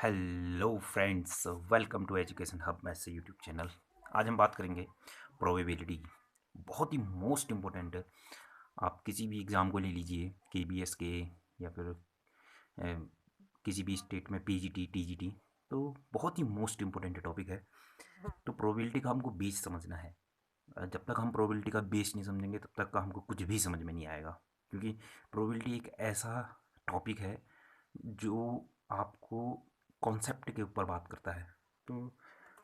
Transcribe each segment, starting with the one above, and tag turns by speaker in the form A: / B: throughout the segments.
A: Hello friends, welcome to education hub math से YouTube channel. आज हम बात करेंगे प्रोबेबिलिटी की। बहुत ही मोस्ट इम्पोर्टेंट है। आप किसी भी एग्ज़ाम को ले लीजिए, केबीएस के या फिर किसी भी स्टेट में पीजीटी टीजीटी, तो बहुत ही मोस्ट इम्पोर्टेंट टॉपिक है। तो प्रोबेबिलिटी का हमको बेस समझना है। जब तक हम प्रोबेबिलिटी का बेस नहीं समझेंगे तब तक का हमको कुछ भी समझ में नहीं आएगा, क्योंकि प्रोबेबिलिटी एक ऐसा टॉपिक है जो आपको कॉन्सेप्ट के ऊपर बात करता है। तो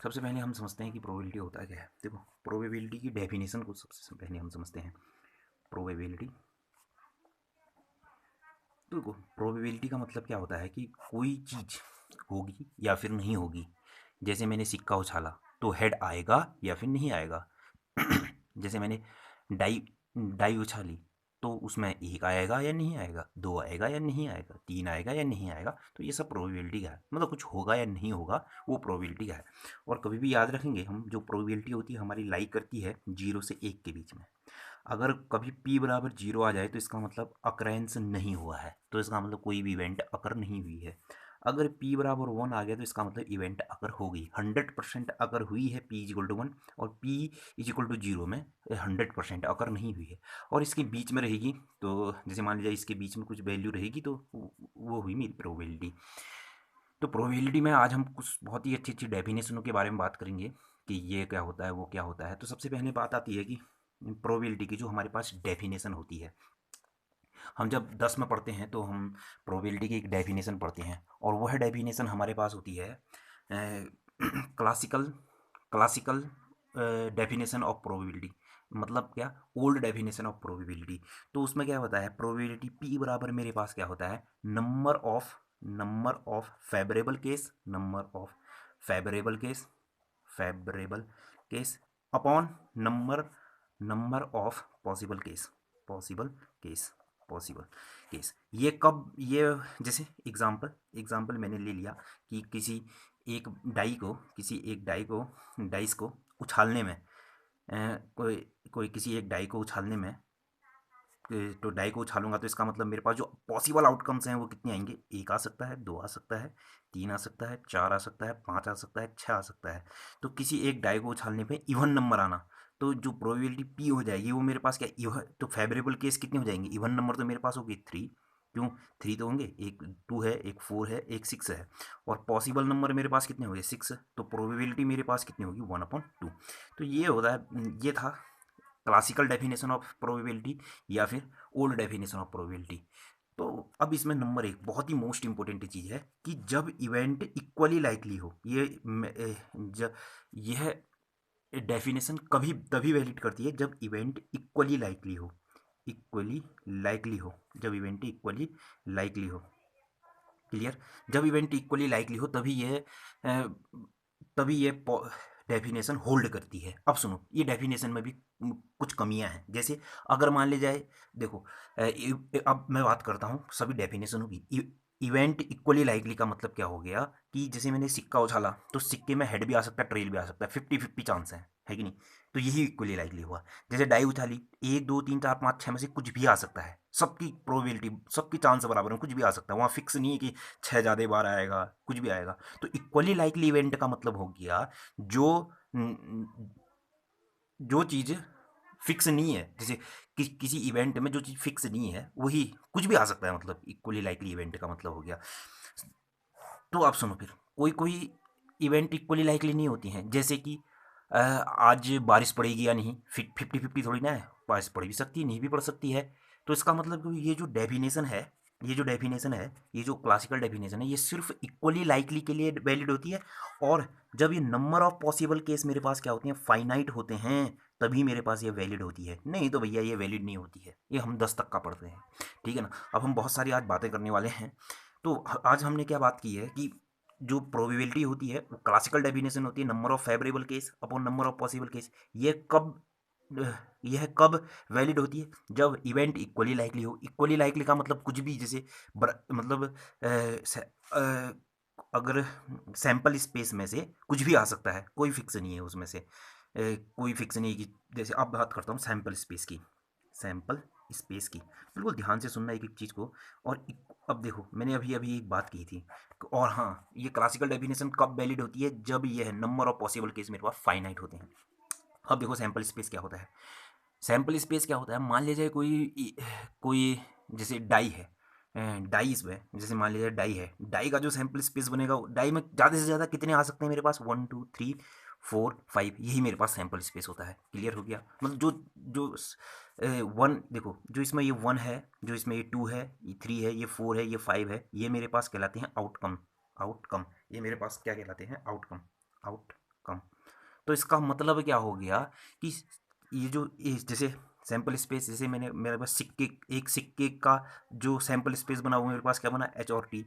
A: सबसे पहले हम समझते हैं कि प्रोबेबिलिटी होता क्या है। देखो, प्रोबेबिलिटी की डेफिनेशन को सबसे पहले हम समझते हैं। प्रोबेबिलिटी, तो देखो, प्रोबेबिलिटी का मतलब क्या होता है कि कोई चीज़ होगी या फिर नहीं होगी। जैसे मैंने सिक्का उछाला तो हेड आएगा या फिर नहीं आएगा। जैसे मैंने डाई डाई उछाली तो उसमें एक आएगा या नहीं आएगा, दो आएगा या नहीं आएगा, तीन आएगा या नहीं आएगा। तो ये सब प्रोबेबिलिटी का है, मतलब कुछ होगा या नहीं होगा वो प्रोबेबिलिटी का है। और कभी भी याद रखेंगे हम, जो प्रोबेबिलिटी होती है हमारी लाई करती है 0 से 1 के बीच में। अगर कभी p बराबर 0 आ जाए तो इसका मतलब अकरेंस नहीं हुआ है, तो इसका मतलब कोई भी इवेंट अकर नहीं हुई है। अगर p बराबर 1 आ गया तो इसका मतलब इवेंट अकर हो गई, 100% अकर हुई है p इजिकल टू 1, और p इजिकल टू 0 में 100% अकर नहीं हुई है और इसके बीच में रहेगी। तो जैसे मान लीजिए इसके बीच में कुछ वैल्यू रहेगी तो वो हुई मेरी प्रोबेबिलिटी। तो प्रोबेबिलिटी में आज हम कुछ बहुत ही अच्छी अच्छी डेफिनेशनों के बारे में बात करेंगे कि ये क्या होता है, वो क्या होता है। तो सबसे पहले बात आती है कि प्रोबेबिलिटी की जो हमारे पास डेफिनेशन होती है। हम जब 10 में पढ़ते हैं तो हम प्रोबेबिलिटी की एक डेफिनेशन पढ़ते हैं, और वह डेफिनेशन हमारे पास होती है classical classical definition of probability. मतलब क्या, ओल्ड डेफिनेशन ऑफ प्रोबेबिलिटी। तो उसमें क्या होता है, प्रोबेबिलिटी p बराबर मेरे पास क्या होता है, number of favourable case, number of favourable case upon number number of possible case possible case. ये कब, ये जैसे एग्जाम्पल मैंने ले लिया कि एक किसी एक डाइस को उछालने में, कोई कोई किसी एक डाई को उछालने में, तो डाई को उछालूंगा तो इसका मतलब मेरे पास जो पॉसिबल आउटकम्स हैं वो कितने आएंगे, एक आ सकता है, दो आ सकता है, तीन आ सकता है, चार आ सकता है, पाँच आ सकता है, छः आ सकता है। तो किसी एक डाई को उछालने पे इवन नंबर आना, तो जो प्रोबेबिलिटी पी हो जाएगी वो मेरे पास क्या इवन, तो फेवरेबल केस कितने हो जाएंगे, इवन नंबर तो मेरे पास होगी थ्री। क्यों, थ्री तो होंगे, एक टू है, एक फोर है, एक सिक्स है। और पॉसिबल नंबर मेरे पास कितने हो गए, सिक्स। तो प्रोबेबिलिटी मेरे पास कितनी होगी, 1/2। तो ये होता है, ये था क्लासिकल डेफिनेशन ऑफ प्रोबेबिलिटी या फिर ओल्ड डेफिनेशन ऑफ प्रोबेबिलिटी। तो अब इसमें नंबर एक बहुत ही मोस्ट इंपॉर्टेंट चीज़ है कि जब इवेंट इक्वली लाइकली हो, जब यह डेफिनेशन कभी तभी वैलिड करती है जब इवेंट इक्वली लाइकली हो, इक्वली लाइकली हो, जब इवेंट इक्वली लाइकली हो। क्लियर, जब इवेंट इक्वली लाइकली हो तभी ये डेफिनेशन होल्ड करती है। अब सुनो, ये डेफिनेशन में भी कुछ कमियां हैं। जैसे अगर मान ले जाए, देखो, अब मैं बात करता हूँ सभी डेफिनेशनों की। इवेंट इक्वली लाइकली का मतलब क्या हो गया कि जैसे मैंने सिक्का उछाला तो सिक्के में हेड भी आ सकता है, ट्रेल भी आ सकता है, 50-50 चांस है कि नहीं। तो यही इक्वली लाइकली हुआ। जैसे डाई उछाली, एक दो तीन चार पाँच छः में से कुछ भी आ सकता है, सबकी प्रोबेबिलिटी, सबकी चांस बराबर है, कुछ भी आ सकता है, वहाँ फिक्स नहीं है कि छः ज़्यादा बार आएगा, कुछ भी आएगा। तो इक्वली लाइकली इवेंट का मतलब हो गया जो जो चीज़ फिक्स नहीं है। जैसे किसी इवेंट में जो चीज़ फिक्स नहीं है वही कुछ भी आ सकता है, मतलब इक्वली लाइकली इवेंट का मतलब हो गया। तो आप सुनो, फिर कोई कोई इवेंट इक्वली लाइकली नहीं होती हैं। जैसे कि आज बारिश पड़ेगी या नहीं, 50-50 थोड़ी ना है, बारिश पड़ भी सकती है, नहीं भी पड़ सकती है। तो इसका मतलब कि ये जो क्लासिकल डेफिनेशन है, ये सिर्फ इक्वली लाइकली के लिए वैलिड होती है। और जब ये नंबर ऑफ पॉसिबल केस मेरे पास क्या होते हैं, फाइनाइट होते हैं, तभी मेरे पास ये वैलिड होती है, नहीं तो भैया ये वैलिड नहीं होती है। ये हम 10 तक का पढ़ते हैं, ठीक है ना। अब हम बहुत सारी आज बातें करने वाले हैं। तो आज हमने क्या बात की है कि जो प्रोबेबिलिटी होती है वो क्लासिकल डेफिनेशन होती है, number of favourable case upon number of possible case. ये कब यह कब वैलिड होती है, जब इवेंट इक्वली लाइकली हो। इक्वली लाइकली का मतलब कुछ भी, जैसे मतलब अगर सैंपल स्पेस में से कुछ भी आ सकता है, कोई फिक्स नहीं है उसमें से, कोई फिक्स नहीं है कि, जैसे अब बात करता हूँ सैंपल स्पेस की, बिल्कुल ध्यान से सुनना एक एक चीज़ को। और अब देखो मैंने अभी अभी एक बात की थी, और हाँ ये क्लासिकल डेफिनेशन कब वैलिड होती है, जब ये है नंबर ऑफ पॉसिबल केस मेरे पास फाइनाइट होते हैं। अब देखो सैंपल स्पेस क्या होता है। सैंपल स्पेस क्या होता है, मान लीजिए कोई कोई जैसे डाई है, डाई इसमें जैसे मान लीजिए डाई है, डाई का जो सैंपल स्पेस बनेगा, डाई में ज़्यादा से ज़्यादा कितने आ सकते हैं मेरे पास, 1 2 3 4 5, यही मेरे पास सैंपल स्पेस होता है। क्लियर हो गया, मतलब जो जो वन देखो, जो इसमें ये 1 है, जो इसमें ये 2 है, ये 3 है, ये 4 है, ये 5 है, ये मेरे पास कहलाते हैं आउटकम। आउटकम ये मेरे पास क्या कहलाते हैं, आउटकम। आउटकम तो इसका मतलब क्या हो गया कि ये जो जैसे सैंपल स्पेस, जैसे मैंने मेरे पास सिक्के, एक सिक्के का जो सैंपल स्पेस बना हुआ मेरे पास क्या बना, एच और टी।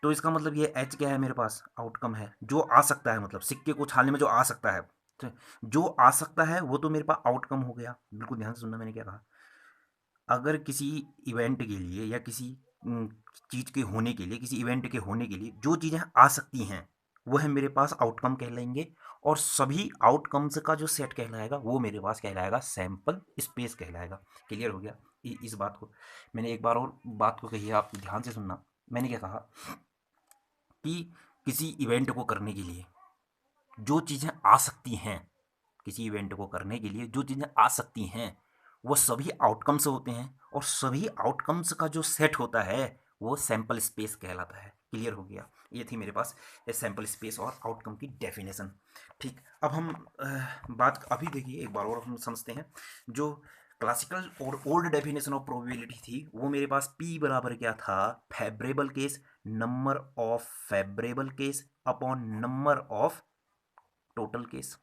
A: तो इसका मतलब ये एच क्या है मेरे पास, आउटकम है, जो आ सकता है, मतलब सिक्के को उछालने में जो आ सकता है, तो जो आ सकता है वो तो मेरे पास आउटकम हो गया। बिल्कुल ध्यान से सुनना मैंने क्या कहा। अगर किसी इवेंट के लिए या किसी चीज़ के होने के लिए, किसी इवेंट के होने के लिए जो चीज़ें आ सकती हैं वो है मेरे पास आउटकम कहलाएंगे, और सभी आउटकम्स का जो सेट कहलाएगा वो मेरे पास कहलाएगा सैंपल स्पेस कहलाएगा। क्लियर हो गया। इस बात को मैंने एक बार और बात को कही है, आप ध्यान से सुनना। मैंने क्या कहा कि किसी इवेंट को करने के लिए जो चीज़ें आ सकती हैं, किसी इवेंट को करने के लिए जो चीज़ें आ सकती हैं वो सभी आउटकम्स होते हैं, और सभी आउटकम्स का जो सेट होता है वो सैंपल स्पेस कहलाता है। क्लियर हो गया। ये थी मेरे पास सैंपल स्पेस और आउटकम की डेफिनेशन। ठीक, अब हम बात अभी देखिए एक बार और हम समझते हैं। जो क्लासिकल और ओल्ड डेफिनेशन ऑफ प्रोबेबिलिटी थी वो मेरे पास P बराबर क्या था, favourable case, number of favourable case upon number of total case,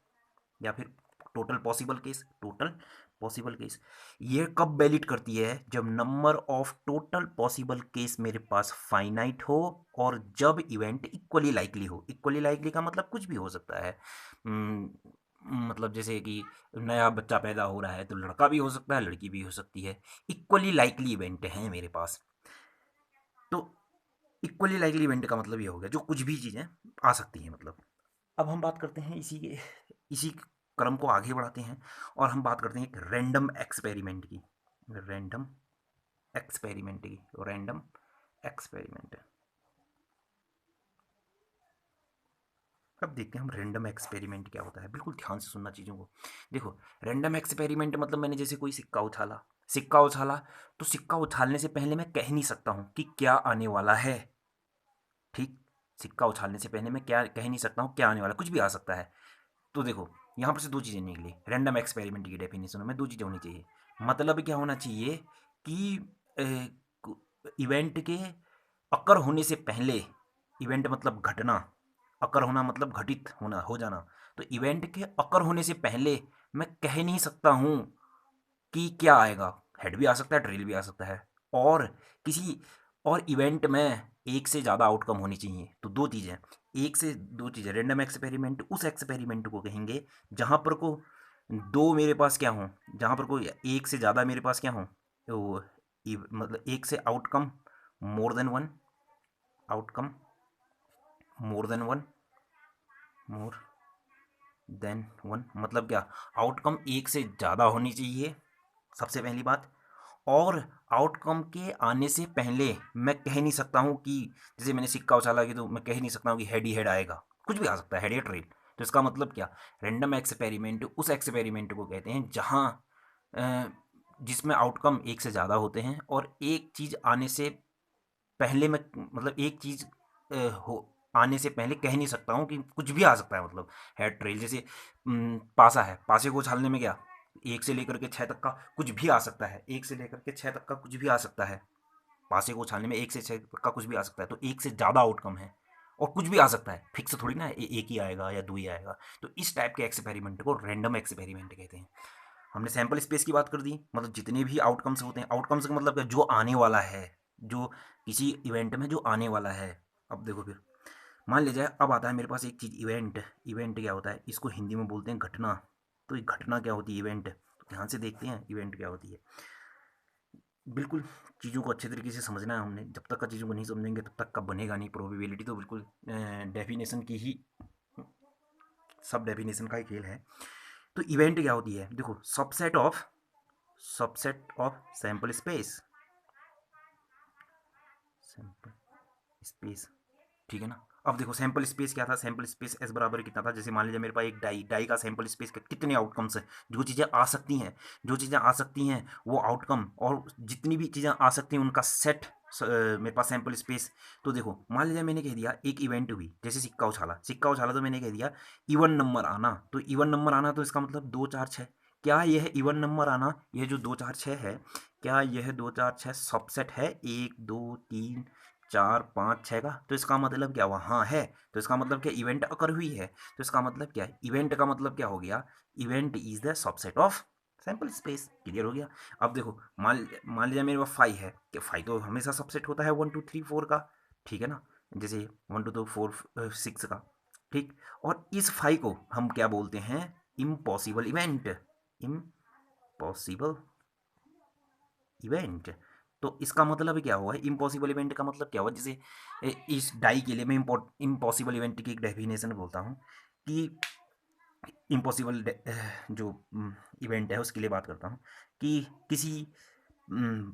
A: या फिर total possible case, total possible case. ये कब वैलिड करती है, जब number of total possible case मेरे पास फाइनाइट हो, और जब इवेंट इक्वली लाइकली हो। इक्वली लाइकली का मतलब कुछ भी हो सकता है, मतलब जैसे कि नया बच्चा पैदा हो रहा है तो लड़का भी हो सकता है, लड़की भी हो सकती है। इक्वली लाइकली इवेंट हैं मेरे पास। तो इक्वली लाइकली इवेंट का मतलब ये हो गया जो कुछ भी चीज़ें आ सकती हैं, मतलब। अब हम बात करते हैं इसी क्रम को आगे बढ़ाते हैं, और हम बात करते हैं एक रैंडम एक्सपेरिमेंट की। रैंडम एक्सपेरिमेंट की, रैंडम एक्सपेरिमेंट। अब देखते हैं हम रैंडम एक्सपेरिमेंट क्या होता है। बिल्कुल ध्यान से सुनना चीज़ों को। देखो रैंडम एक्सपेरिमेंट मतलब मैंने जैसे कोई सिक्का उछाला, सिक्का उछाला, तो सिक्का उछालने से पहले मैं कह नहीं सकता हूँ कि क्या आने वाला है। ठीक, सिक्का उछालने से पहले मैं क्या कह नहीं सकता हूँ क्या आने वाला, कुछ भी आ सकता है। तो देखो यहाँ पर से दो चीज़ें निकली रैंडम एक्सपेरिमेंट की डेफिनेशन में, दो चीज़ें होनी चाहिए। मतलब क्या होना चाहिए कि इवेंट के अकर होने से पहले, इवेंट मतलब घटना, अकर होना मतलब घटित होना, हो जाना। तो इवेंट के अकर होने से पहले मैं कह नहीं सकता हूँ कि क्या आएगा। हेड भी आ सकता है, टेल भी आ सकता है, और किसी और इवेंट में एक से ज़्यादा आउटकम होनी चाहिए। तो दो चीज़ें, एक से दो चीज़ें। रैंडम एक्सपेरिमेंट उस एक्सपेरिमेंट को कहेंगे जहाँ पर को दो मेरे पास क्या हों, जहाँ पर कोई एक से ज़्यादा मेरे पास क्या हों, तो मतलब एक से outcome more than one, outcome more than one, more than one मतलब क्या, आउटकम एक से ज़्यादा होनी चाहिए, सबसे पहली बात। और आउटकम के आने से पहले मैं कह नहीं सकता हूँ कि, जैसे मैंने सिक्का उछाला कि, तो मैं कह नहीं सकता हूँ कि हेड ही हेड आएगा, कुछ भी आ सकता है, हेड या ट्रेल। तो इसका मतलब क्या, रैंडम एक्सपेरिमेंट उस एक्सपेरिमेंट को कहते हैं जहाँ जिसमें आउटकम एक से ज़्यादा होते हैं, और एक चीज़ आने से पहले मैं, मतलब एक चीज़ हो आने से पहले कह नहीं सकता हूँ कि कुछ भी आ सकता है, मतलब हेड ट्रेल। जैसे पासा है, पासे को उछालने में क्या, एक से लेकर के छः तक का कुछ भी आ सकता है, एक से लेकर के छः तक का कुछ भी आ सकता है। पासे को उछालने में एक से छः तक का कुछ भी आ सकता है, तो एक से ज़्यादा आउटकम है, और कुछ भी आ सकता है, फिक्स थोड़ी ना एक ही आएगा या दो ही आएगा। तो इस टाइप के एक्सपेरिमेंट को रैंडम एक्सपेरिमेंट कहते हैं। हमने सैंपल स्पेस की बात कर दी, मतलब जितने भी आउटकम्स होते हैं, आउटकम्स का मतलब क्या, जो आने वाला है, जो किसी इवेंट में जो आने वाला है। अब देखो फिर मान लीजिए अब आता है मेरे पास एक चीज़, इवेंट। इवेंट क्या होता है, इसको हिंदी में बोलते हैं घटना। तो ये घटना क्या होती है, इवेंट। तो ध्यान से देखते हैं इवेंट क्या होती है। बिल्कुल चीज़ों को अच्छे तरीके से समझना है हमने, जब तक का चीज़ों को नहीं समझेंगे तब तक का बनेगा नहीं। प्रोबेबिलिटी तो बिल्कुल डेफिनेशन की ही, सब डेफिनेशन का ही खेल है। तो इवेंट क्या होती है, देखो subset of sample space, sample space, ठीक है ना। अब देखो सैंपल स्पेस क्या था, सैंपल स्पेस एस बराबर कितना था, जैसे मान लीजिए मेरे पास एक डाई का सैंपल स्पेस के कितने आउटकम्स हैं, जो चीज़ें आ सकती हैं, जो चीज़ें आ सकती हैं वो आउटकम, और जितनी भी चीज़ें आ सकती हैं उनका सेट मेरे पास सैंपल स्पेस। तो देखो मान लीजिए मैंने कह दिया एक इवेंट हुई, जैसे सिक्का उछाला, सिक्का उछाला तो मैंने कह दिया इवन नंबर आना, तो इवन नंबर आना तो इसका मतलब 2 4 6। क्या यह इवन नंबर आना, यह जो 2 4 6 है, क्या यह 2 4 6 सबसेट है 1 2 3 4 5 6 का? तो इसका मतलब क्या हुआ, हाँ है। तो इसका मतलब क्या, इवेंट अकर हुई है। तो इसका मतलब क्या है, इवेंट का मतलब क्या हो गया, event is the subset of sample space. Clear हो गया। अब देखो मान लिया मेरे पास फाइव है, कि फाइव तो हमेशा सबसेट होता है 1 2 3 4 का, ठीक है ना, जैसे 1 2 4 6 का, ठीक। और इस फाइव को हम क्या बोलते हैं, इम्पॉसिबल इवेंट, इम्पॉसिबल इवेंट। तो इसका मतलब क्या हुआ, इम्पॉसिबल इवेंट का मतलब क्या हुआ, जैसे इस डाई के लिए मैं इम्पॉसिबल इवेंट की एक डेफिनेशन बोलता हूँ कि इम्पॉसिबल जो इवेंट है उसके लिए बात करता हूँ कि किसी अम,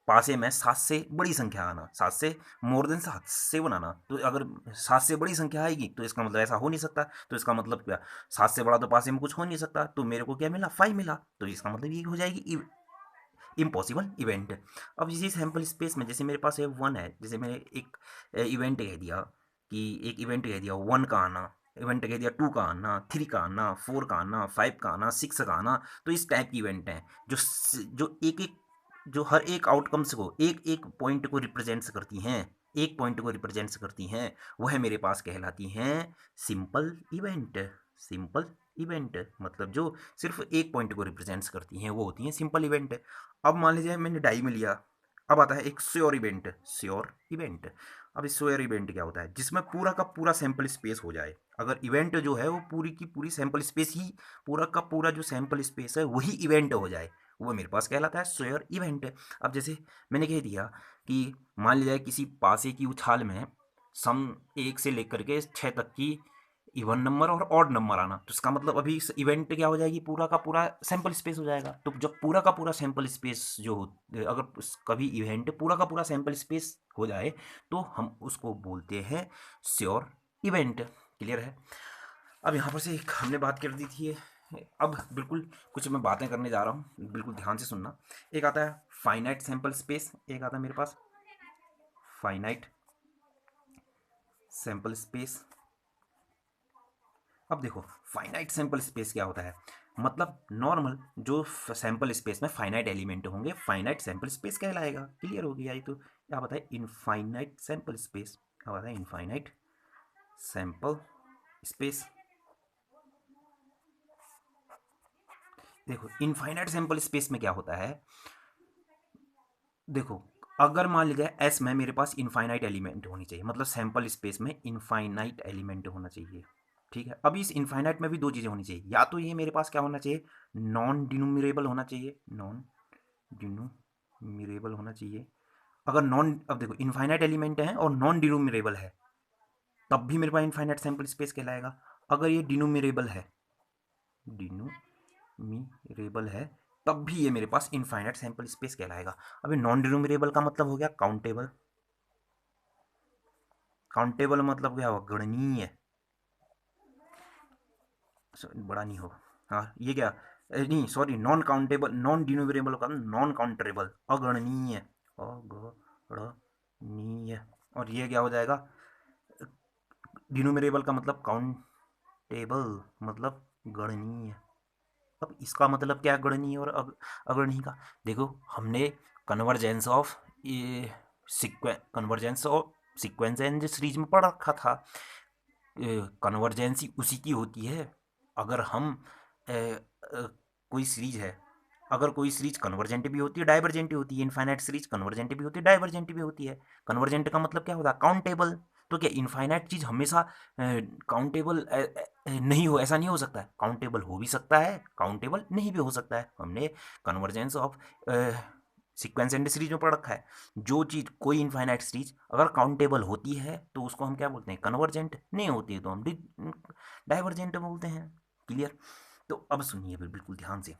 A: पासे में सात से बड़ी संख्या आना, सात से मोर देन सात से बनाना, तो अगर सात से बड़ी संख्या आएगी तो इसका मतलब ऐसा हो नहीं सकता। तो इसका मतलब क्या, सात से बड़ा तो पासे में कुछ हो नहीं सकता, तो मेरे को क्या मिला, फाइव मिला, तो इसका मतलब ये हो जाएगी इम्पॉसिबल इवेंट। अब इसी सैम्पल स्पेस में जैसे मेरे पास है वन है, जैसे मैंने एक इवेंट कह दिया कि एक इवेंट कह दिया वन का आना, इवेंट कह दिया टू का आना, थ्री का आना, फोर का आना, फाइव का आना, सिक्स का आना। तो इस टाइप की इवेंट हैं जो एक एक, जो हर एक आउटकम्स को एक एक पॉइंट को रिप्रेजेंट्स करती हैं, एक पॉइंट को रिप्रेजेंट्स करती हैं, वह मेरे पास कहलाती हैं सिंपल इवेंट। सिंपल इवेंट मतलब जो सिर्फ एक पॉइंट को रिप्रेजेंट्स करती हैं वो होती हैं सिंपल इवेंट। अब मान लीजिए मैंने डाई में लिया, अब आता है एक श्योर इवेंट, श्योर इवेंट। अब इस श्योर इवेंट क्या होता है, जिसमें पूरा का पूरा सैंपल स्पेस हो जाए, अगर इवेंट जो है वो पूरी की पूरी सैंपल स्पेस ही, पूरा का पूरा जो सैंपल स्पेस है वही इवेंट हो जाए, वो मेरे पास कहलाता है श्योर इवेंट। अब जैसे मैंने कह दिया कि मान लिया किसी पासे की उछाल में सम एक से लेकर के छः तक की इवन नंबर और ऑड नंबर आना, तो इसका मतलब अभी इस इवेंट क्या हो जाएगी, पूरा का पूरा सैंपल स्पेस हो जाएगा। तो जब पूरा का पूरा सैंपल स्पेस जो हो, अगर कभी इवेंट पूरा का पूरा सैंपल स्पेस हो जाए तो हम उसको बोलते हैं श्योर इवेंट। क्लियर है। अब यहाँ पर से एक हमने बात कर दी थी, अब बिल्कुल कुछ मैं बातें करने जा रहा हूँ, बिल्कुल ध्यान से सुनना। एक आता है फाइनाइट सैंपल स्पेस, एक आता है मेरे पास फाइनाइट सैंपल स्पेस। अब देखो फाइनाइट सैंपल स्पेस क्या होता है, मतलब नॉर्मल जो सैंपल स्पेस में फाइनाइट एलिमेंट होंगे फाइनाइट सैंपल स्पेस कहलाएगा। क्लियर हो गया ये। तो क्या बताए, इनफाइनाइट सैंपल स्पेस, क्या बताए, इनफाइनाइट सैंपल स्पेस। देखो इनफाइनाइट सैंपल स्पेस में क्या होता है, देखो अगर मान लीजिए एस में मेरे पास इनफाइनाइट एलिमेंट होनी चाहिए, मतलब सैंपल स्पेस में इनफाइनाइट एलिमेंट होना चाहिए, ठीक है। अभी इस इनफाइनाइट में भी दो चीज़ें होनी चाहिए, या तो ये मेरे पास क्या होना चाहिए, नॉन डिनोमिनेबल होना चाहिए, नॉन डिनोमिनेबल होना चाहिए। अगर नॉन, अब देखो इनफाइनाइट एलिमेंट है और नॉन डिनोमिनेबल है तब भी मेरे पास इनफाइनाइट सैंपल स्पेस कहलाएगा। अगर ये डिनोमिनेबल है, डिनोमिनेबल है, तब भी ये मेरे पास इनफाइनाइट सैंपल स्पेस कहलाएगा। अभी नॉन डिनोमिनेबल का मतलब हो गया काउंटेबल, काउंटेबल मतलब क्या होगा, गणनीय, बड़ा नहीं होगा, हाँ ये क्या, नहीं सॉरी, नॉन काउंटेबल, नॉन डिनोमिनेबल का नॉन काउंटेबल, अगणनीय, अगणनीय। और ये क्या हो जाएगा, डिनोमिनेबल का मतलब काउंटेबल, मतलब गणनीय। अब इसका मतलब क्या है गणनीय और अगणनीय का, देखो हमने कन्वर्जेंस ऑफ ये convergence of sequence and series में पढ़ रखा था। कन्वर्जेंसी उसी की होती है अगर हम कोई सीरीज है, अगर कोई सीरीज कन्वर्जेंट भी होती है डाइवर्जेंट भी होती है, इनफाइनाइट सीरीज कन्वर्जेंट भी होती है डाइवर्जेंट भी होती है। कन्वर्जेंट का मतलब क्या होता है, काउंटेबल। तो क्या इनफाइनाइट चीज़ हमेशा काउंटेबल नहीं हो, ऐसा नहीं हो सकता है, काउंटेबल हो भी सकता है, काउंटेबल नहीं भी हो सकता है। हमने convergence of sequence and series में पढ़ रखा है, जो चीज़ कोई इनफाइनाइट सीरीज अगर काउंटेबल होती है तो उसको हम क्या बोलते हैं, कन्वर्जेंट, नहीं होती है तो हम डाइवर्जेंट बोलते हैं। क्लियर। तो अब सुनिए बिल्कुल ध्यान से,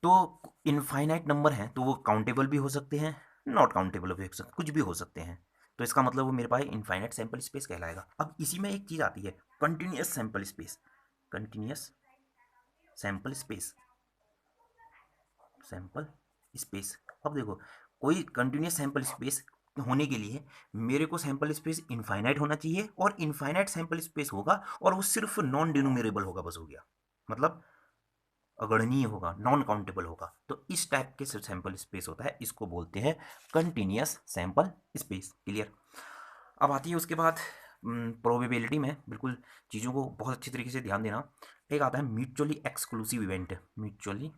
A: तो इनफाइनाइट नंबर हैं तो वो काउंटेबल भी हो सकते हैं, नॉट काउंटेबल हो सकते, कुछ भी हो सकते हैं। तो इसका मतलब वो मेरे पास इनफाइनाइट सैंपल स्पेस कहलाएगा। अब इसी में एक चीज़ आती है continuous sample space. Continuous sample space, sample space. अब देखो, कोई कंटिन्यूस सैंपल स्पेस होने के लिए मेरे को सैंपल स्पेस इनफाइनाइट होना चाहिए, और इनफाइनाइट सैंपल स्पेस होगा और वो सिर्फ नॉन डिनोमिनेबल होगा, बस हो गया। मतलब अगणनीय होगा, नॉन काउंटेबल होगा। तो इस टाइप के सैंपल स्पेस होता है, इसको बोलते हैं कंटिन्यूस सैंपल स्पेस। क्लियर। अब आती है उसके बाद प्रोबेबिलिटी में बिल्कुल चीज़ों को बहुत अच्छी तरीके से ध्यान देना। एक आता है mutually exclusive event. Mutually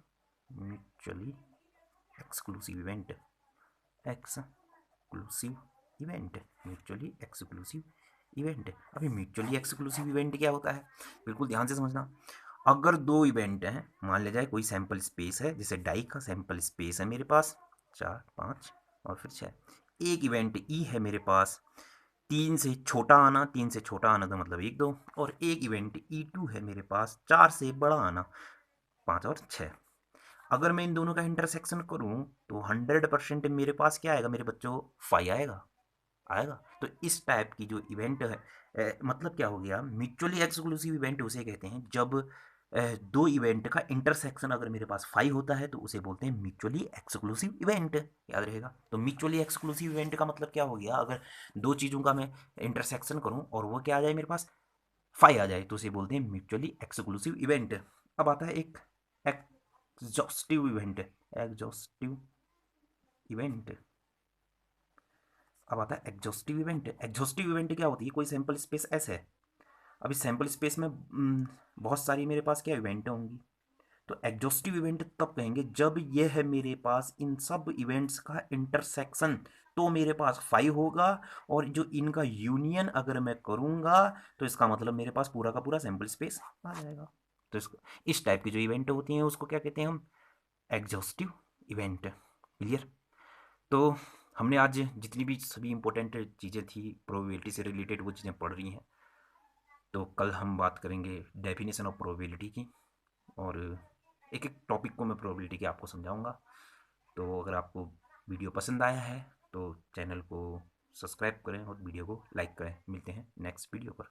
A: exclusive event, exclusive event, mutually exclusive event. अभी म्यूचुअली एक्सक्लूसिव इवेंट क्या होता है, बिल्कुल ध्यान से समझना। अगर दो इवेंट हैं, मान लिया जाए कोई सैंपल स्पेस है, जैसे डाई का सैंपल स्पेस है मेरे पास 4, 5 और फिर 6। एक इवेंट ई है मेरे पास, 3 से छोटा आना, 3 से छोटा आना तो मतलब 1, 2, और एक इवेंट E2 है मेरे पास, 4 से बड़ा आना, 5 और 6। अगर मैं इन दोनों का इंटरसेक्शन करूं तो 100% मेरे पास क्या आएगा मेरे बच्चों, 5 आएगा। आएगा। तो इस टाइप की जो इवेंट है, मतलब क्या हो गया, म्यूचुअली एक्सक्लूसिव इवेंट उसे कहते हैं जब दो इवेंट का इंटरसेक्शन अगर मेरे पास 5 होता है तो उसे बोलते हैं म्यूचुअली एक्सक्लूसिव इवेंट। याद रहेगा। तो म्यूचुअली एक्सक्लूसिव इवेंट का मतलब क्या हो गया, अगर दो चीज़ों का मैं इंटरसेक्शन करूं और वो क्या आ जाए मेरे पास, 5 आ जाए, तो उसे बोलते हैं म्यूचुअली एक्सक्लूसिव इवेंट। अब आता है एक एग्जॉस्टिव इवेंट। Exhaustive event. अब आता है एग्जॉस्टिव इवेंट। एग्जॉस्टिव इवेंट क्या होती है, कोई सैंपल स्पेस ऐसे है, अभी सैंपल स्पेस में बहुत सारी मेरे पास क्या इवेंट होंगी। तो एग्जॉस्टिव इवेंट तब कहेंगे जब ये है मेरे पास इन सब इवेंट्स का इंटरसेक्शन, तो मेरे पास 5 होगा, और जो इनका यूनियन अगर मैं करूँगा तो इसका मतलब मेरे पास पूरा का पूरा सैंपल स्पेस आ जाएगा। तो इसको, इस टाइप की जो इवेंट होती हैं उसको क्या कहते हैं हम, एग्जॉस्टिव इवेंट। क्लियर। तो हमने आज जितनी भी सभी इंपॉर्टेंट चीज़ें थी प्रोबेबिलिटी से रिलेटेड वो चीज़ें पढ़ रही हैं। तो कल हम बात करेंगे डेफिनेशन ऑफ प्रोबेबिलिटी की, और एक एक टॉपिक को मैं प्रोबेबिलिटी के आपको समझाऊंगा। तो अगर आपको वीडियो पसंद आया है तो चैनल को सब्सक्राइब करें और वीडियो को लाइक करें। मिलते हैं नेक्स्ट वीडियो पर।